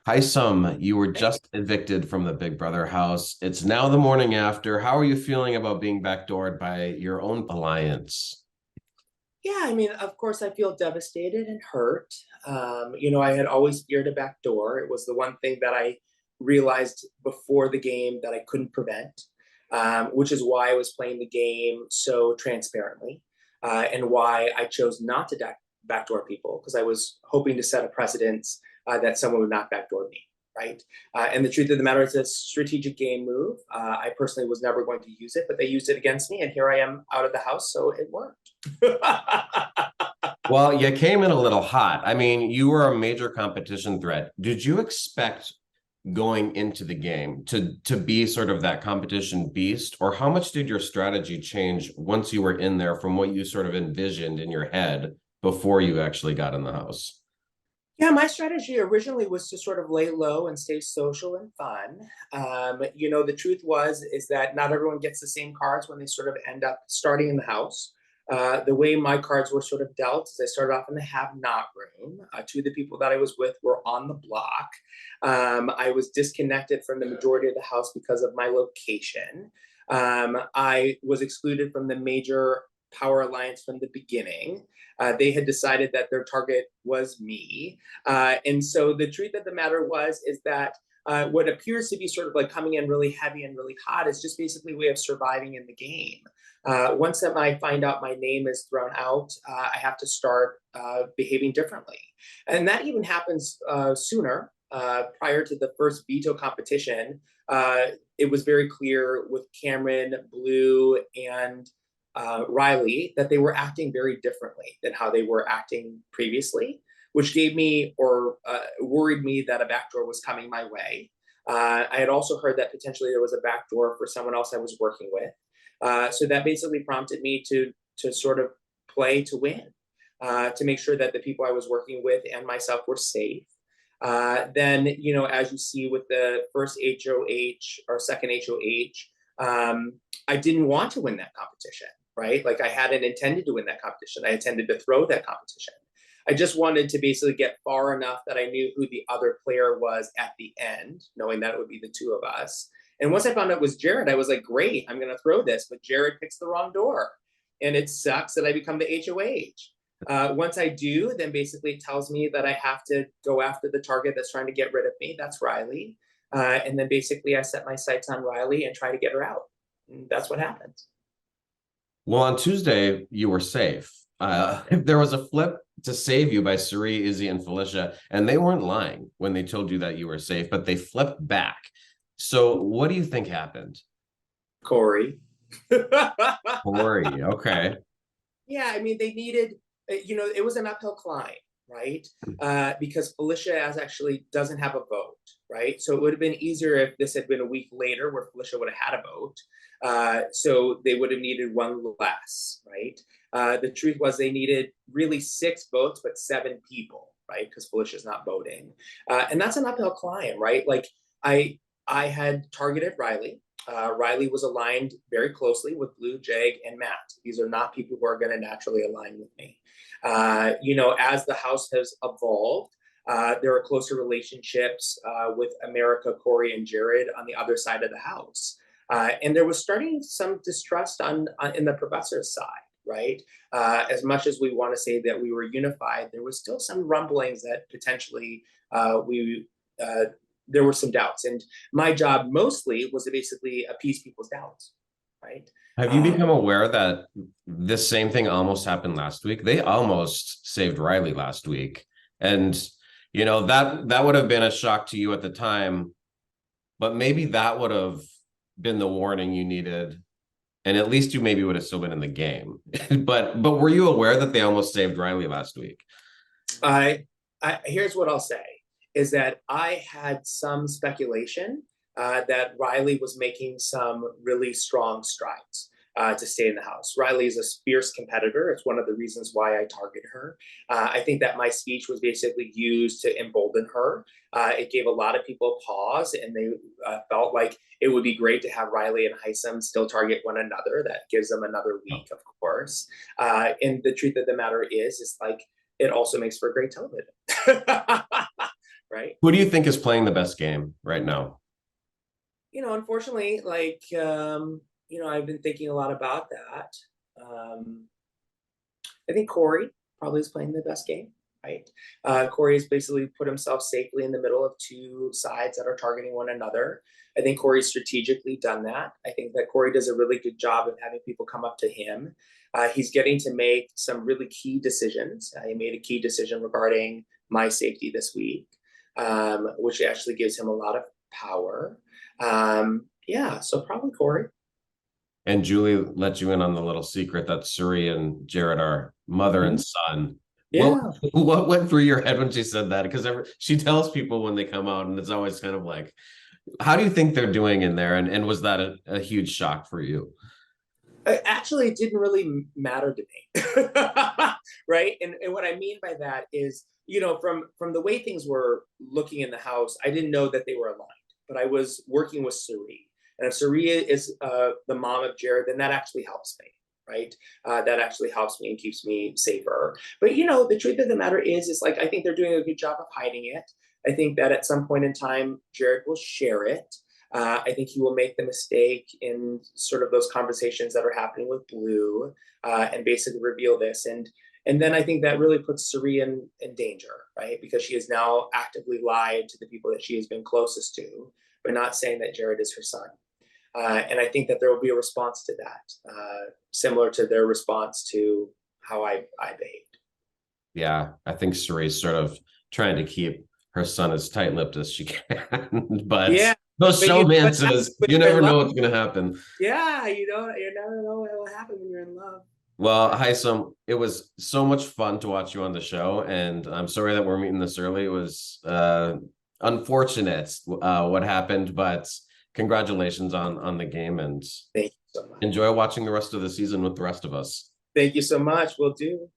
Hisam, you were just evicted from the Big Brother house. It's now the morning after. How are you feeling about being backdoored by your own alliance? Yeah, I mean, of course, I feel devastated and hurt. I had always feared a backdoor. It was the one thing that I realized before the game that I couldn't prevent, which is why I was playing the game so transparently, and why I chose not to backdoor people because I was hoping to set a precedence that someone would not backdoor me. Right. And the truth of the matter is, a strategic game move. I personally was never going to use it, but they used it against me, and here I am out of the house, so it worked. Well, you came in a little hot. I mean, you were a major competition threat. Did you expect going into the game to be sort of that competition beast, or how much did your strategy change once you were in there from what you sort of envisioned in your head before you actually got in the house? Yeah, my strategy originally was to sort of lay low and stay social and fun. The truth is that not everyone gets the same cards when they sort of end up starting in the house. The way my cards were sort of dealt is I started off in the have-not room. Two of the people that I was with were on the block. I was disconnected from the majority of the house because of my location. I was excluded from the major power alliance from the beginning. They had decided that their target was me. And so the truth of the matter is that what appears to be sort of like coming in really heavy and really hot is just basically a way of surviving in the game. Once that I find out my name is thrown out, I have to start behaving differently. And that even happens sooner. Prior to the first veto competition, it was very clear with Cameron, Blue, and Riley that they were acting very differently than how they were acting previously, which gave me or worried me that a backdoor was coming my way. I had also heard that potentially there was a backdoor for someone else I was working with. So that basically prompted me to sort of play to win, to make sure that the people I was working with and myself were safe. Then, as you see with the first HOH or second HOH, I didn't want to win that competition, right? Like I hadn't intended to win that competition. I intended to throw that competition. I just wanted to basically get far enough that I knew who the other player was at the end, knowing that it would be the two of us. And once I found out it was Jared, I was like, great, I'm going to throw this. But Jared picks the wrong door. And it sucks that I become the HOH. Once I do, then basically it tells me that I have to go after the target that's trying to get rid of me. That's Riley. And then basically I set my sights on Riley and try to get her out. And that's what happens. Well, on Tuesday, you were safe. There was a flip to save you by Suri, Izzy, and Felicia, and they weren't lying when they told you that you were safe, but they flipped back. So, what do you think happened? Corey. Corey, okay. Yeah, I mean, they needed, it was an uphill climb, right? Because Felicia as actually doesn't have a vote, right? So it would have been easier if this had been a week later where Felicia would have had a vote. So they would have needed one less, right? The truth was they needed really 6 votes, but 7 people, right? Because Felicia's not voting. And that's an uphill climb, right? Like I had targeted Riley. Riley was aligned very closely with Blue, Jag, and Matt. These are not people who are going to naturally align with me. As the house has evolved, there are closer relationships with America, Corey, and Jared on the other side of the house. And there was starting some distrust in the professor's side, right? As much as we want to say that we were unified, there was still some rumblings that potentially we there were some doubts. And my job mostly was to basically appease people's doubts, right? Have you become aware that this same thing almost happened last week? They almost saved Riley last week. And that would have been a shock to you at the time, but maybe that would have been the warning you needed. And at least you maybe would have still been in the game. But were you aware that they almost saved Riley last week? I, Here's what I'll say is that I had some speculation that Riley was making some really strong strides to stay in the house. Riley is a fierce competitor. It's one of the reasons why I target her. I think that my speech was basically used to embolden her. It gave a lot of people pause, and they felt like it would be great to have Riley and Hisam still target one another. That gives them another week, of course. And the truth of the matter is like it also makes for great television. right? Who do you think is playing the best game right now? Unfortunately, I've been thinking a lot about that. Um, I think Corey probably is playing the best game, right? Corey has basically put himself safely in the middle of two sides that are targeting one another. I think Corey's strategically done that. I think that Corey does a really good job of having people come up to him. He's getting to make some really key decisions. He made a key decision regarding my safety this week, which actually gives him a lot of power. Yeah, so probably Corey. And Julie let you in on the little secret that Suri and Jared are mother and son. What Yeah. what went through your head when she said that? Because she tells people when they come out, and it's always kind of like, how do you think they're doing in there? And was that a huge shock for you? Actually, it didn't really matter to me. Right. And what I mean by that is, from the way things were looking in the house, I didn't know that they were aligned, but I was working with Suri. And if Suri is the mom of Jared, then that actually helps me. Right. That actually helps me and keeps me safer. But, the truth of the matter is like, I think they're doing a good job of hiding it. I think that at some point in time, Jared will share it. I think he will make the mistake in sort of those conversations that are happening with Blue, and basically reveal this. And then I think that really puts Suri in danger, right? Because she has now actively lied to the people that she has been closest to, but not saying that Jared is her son. And I think that there will be a response to that, similar to their response to how I behaved. Yeah, I think Suri's sort of trying to keep her son as tight-lipped as she can, but Yeah, those but showmances, you never know what's going to happen. yeah, you never know what will happen when you're in love. Well, Hisam, it was so much fun to watch you on the show, and I'm sorry that we're meeting this early. It was unfortunate what happened, but congratulations on the game, and Thank you so much. enjoy watching the rest of the season with the rest of us. Thank you so much. We'll do.